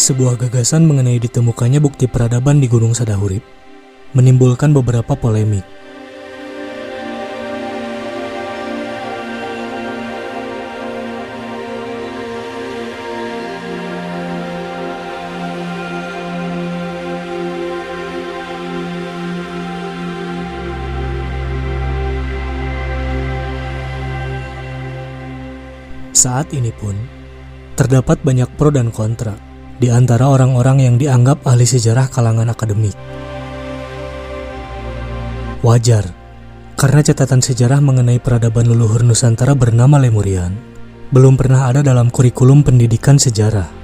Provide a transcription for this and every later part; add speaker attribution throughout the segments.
Speaker 1: Sebuah gagasan mengenai ditemukannya bukti peradaban di Gunung Sadahurip menimbulkan beberapa polemik. Saat ini pun, terdapat banyak pro dan kontra di antara orang-orang yang dianggap ahli sejarah kalangan akademik. Wajar, karena catatan sejarah mengenai peradaban leluhur Nusantara bernama Lemurian belum pernah ada dalam kurikulum pendidikan sejarah.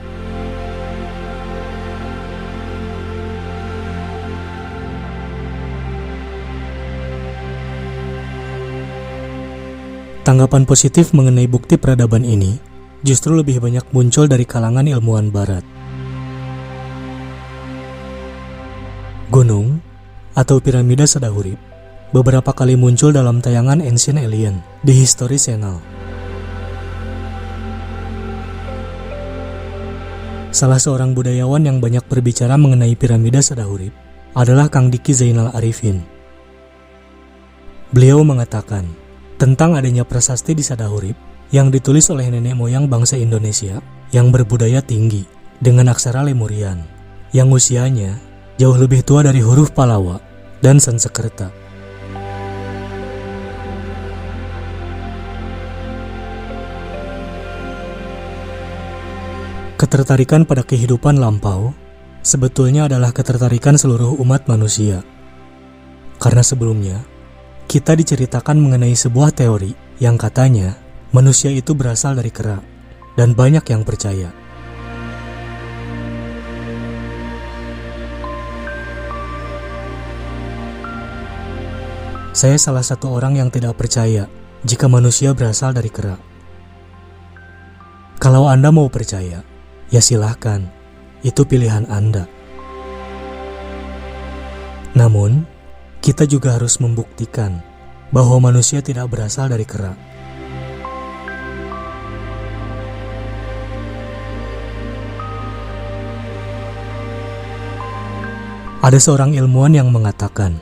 Speaker 1: Tanggapan positif mengenai bukti peradaban ini justru lebih banyak muncul dari kalangan ilmuwan barat. Gunung atau piramida Sadahurip beberapa kali muncul dalam tayangan Ancient Alien di History Channel. Salah seorang budayawan yang banyak berbicara mengenai piramida Sadahurip adalah Kang Diki Zainal Arifin. Beliau mengatakan tentang adanya prasasti di Sadahurip yang ditulis oleh nenek moyang bangsa Indonesia yang berbudaya tinggi dengan aksara Lemurian yang usianya jauh lebih tua dari huruf Palawa dan Sanskerta. Ketertarikan pada kehidupan lampau sebetulnya adalah ketertarikan seluruh umat manusia. Karena sebelumnya, kita diceritakan mengenai sebuah teori yang katanya manusia itu berasal dari kera, dan banyak yang percaya. Saya salah satu orang yang tidak percaya jika manusia berasal dari kera. Kalau Anda mau percaya, ya silahkan, itu pilihan Anda. Namun, kita juga harus membuktikan bahwa manusia tidak berasal dari kera. Ada seorang ilmuwan yang mengatakan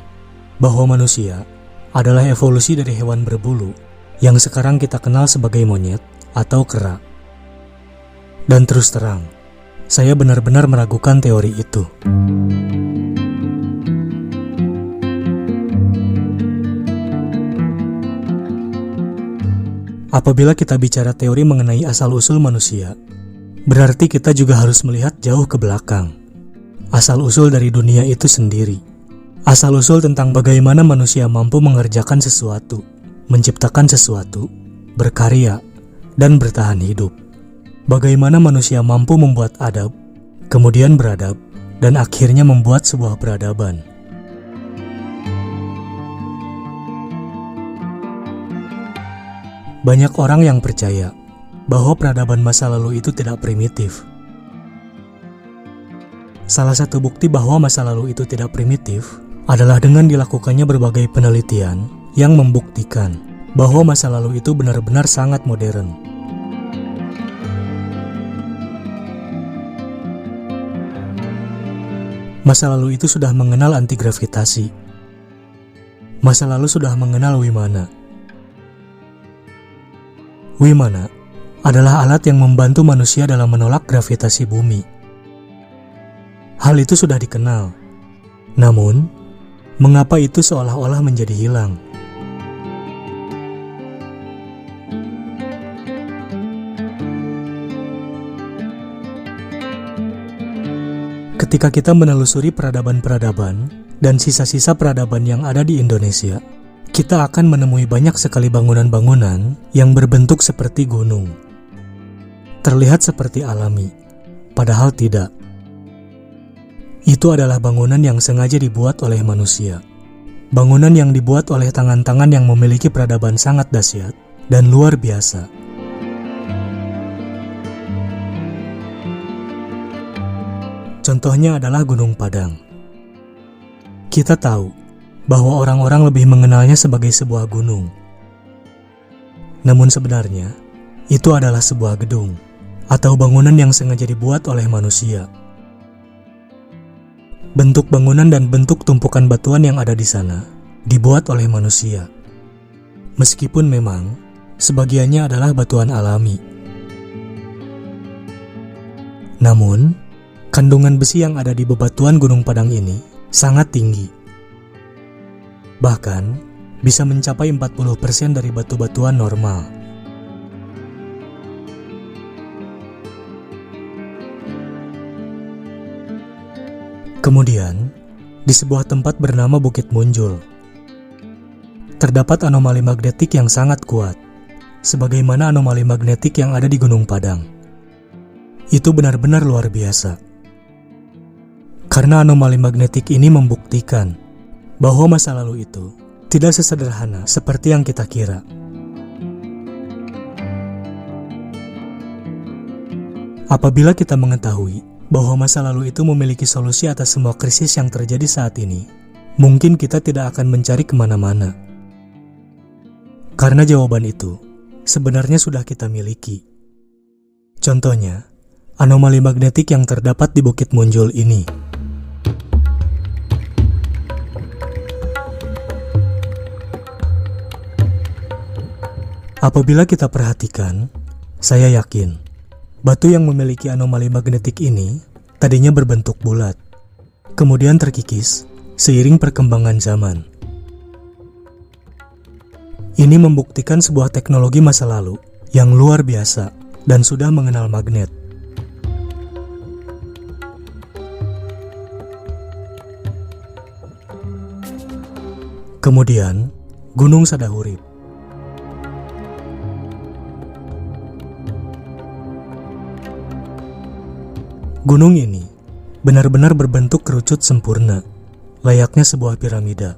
Speaker 1: bahwa manusia adalah evolusi dari hewan berbulu yang sekarang kita kenal sebagai monyet atau kera. Dan terus terang, saya benar-benar meragukan teori itu. Apabila kita bicara teori mengenai asal-usul manusia, berarti kita juga harus melihat jauh ke belakang. Asal-usul dari dunia itu sendiri. Asal-usul tentang bagaimana manusia mampu mengerjakan sesuatu, menciptakan sesuatu, berkarya, dan bertahan hidup. Bagaimana manusia mampu membuat adab, kemudian beradab, dan akhirnya membuat sebuah peradaban. Banyak orang yang percaya bahwa peradaban masa lalu itu tidak primitif. Salah satu bukti bahwa masa lalu itu tidak primitif adalah dengan dilakukannya berbagai penelitian yang membuktikan bahwa masa lalu itu benar-benar sangat modern. Masa lalu itu sudah mengenal antigravitasi. Masa lalu sudah mengenal Wimana. Wimana adalah alat yang membantu manusia dalam menolak gravitasi bumi. Hal itu sudah dikenal. Namun, mengapa itu seolah-olah menjadi hilang? Ketika kita menelusuri peradaban-peradaban dan sisa-sisa peradaban yang ada di Indonesia, kita akan menemui banyak sekali bangunan-bangunan yang berbentuk seperti gunung. Terlihat seperti alami, padahal tidak. Itu adalah bangunan yang sengaja dibuat oleh manusia. Bangunan yang dibuat oleh tangan-tangan yang memiliki peradaban sangat dahsyat dan luar biasa. Contohnya adalah Gunung Padang. Kita tahu bahwa orang-orang lebih mengenalnya sebagai sebuah gunung. Namun sebenarnya, itu adalah sebuah gedung atau bangunan yang sengaja dibuat oleh manusia bentuk bangunan dan bentuk tumpukan batuan yang ada di sana dibuat oleh manusia. Meskipun memang sebagiannya adalah batuan alami. Namun, kandungan besi yang ada di bebatuan Gunung Padang ini sangat tinggi. Bahkan, bisa mencapai 40% dari batu-batuan normal. Kemudian, di sebuah tempat bernama Bukit Munjul, terdapat anomali magnetik yang sangat kuat, sebagaimana anomali magnetik yang ada di Gunung Padang. Itu benar-benar luar biasa. Karena anomali magnetik ini membuktikan bahwa masa lalu itu tidak sesederhana seperti yang kita kira. Apabila kita mengetahui bahwa masa lalu itu memiliki solusi atas semua krisis yang terjadi saat ini, mungkin kita tidak akan mencari kemana-mana. Karena jawaban itu sebenarnya sudah kita miliki. Contohnya, anomali magnetik yang terdapat di Bukit Munjul ini. Apabila kita perhatikan, saya yakin batu yang memiliki anomali magnetik ini tadinya berbentuk bulat, kemudian terkikis seiring perkembangan zaman. Ini membuktikan sebuah teknologi masa lalu yang luar biasa dan sudah mengenal magnet. Kemudian, Gunung Sadahurip. Gunung ini benar-benar berbentuk kerucut sempurna, layaknya sebuah piramida.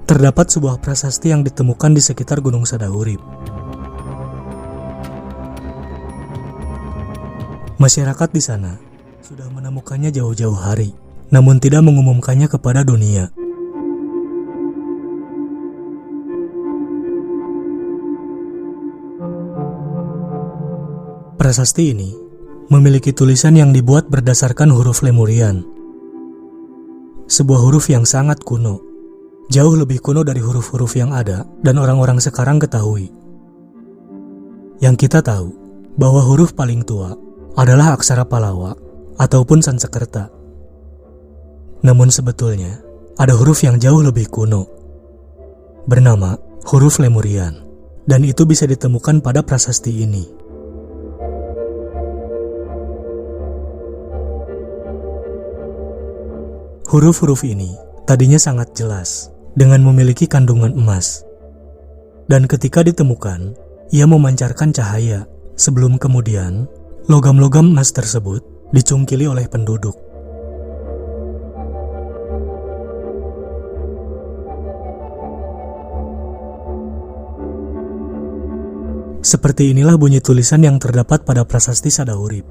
Speaker 1: Terdapat sebuah prasasti yang ditemukan di sekitar Gunung Sadahurip. Masyarakat di sana sudah menemukannya jauh-jauh hari, namun tidak mengumumkannya kepada dunia. Prasasti ini memiliki tulisan yang dibuat berdasarkan huruf Lemurian. Sebuah huruf yang sangat kuno, jauh lebih kuno dari huruf-huruf yang ada dan orang-orang sekarang ketahui. Yang kita tahu bahwa huruf paling tua adalah aksara Palawa ataupun Sansekerta. Namun sebetulnya ada huruf yang jauh lebih kuno, bernama huruf Lemurian, dan itu bisa ditemukan pada prasasti ini. Huruf-huruf ini tadinya sangat jelas, dengan memiliki kandungan emas. Dan ketika ditemukan, ia memancarkan cahaya, sebelum kemudian logam-logam emas tersebut dicungkili oleh penduduk. Seperti inilah bunyi tulisan yang terdapat pada prasasti Sadahurip.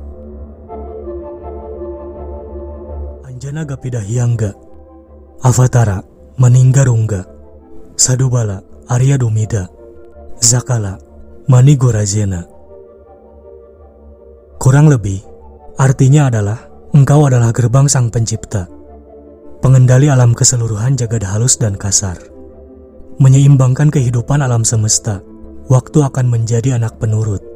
Speaker 1: Anjana Gapidahyangga, Avatara Maninggarungga, Sadubala Arya Dumida, Zakala Manigorazena. Kurang lebih, artinya adalah engkau adalah gerbang sang pencipta, pengendali alam keseluruhan jagad halus dan kasar. Menyeimbangkan kehidupan alam semesta, waktu akan menjadi anak penurut.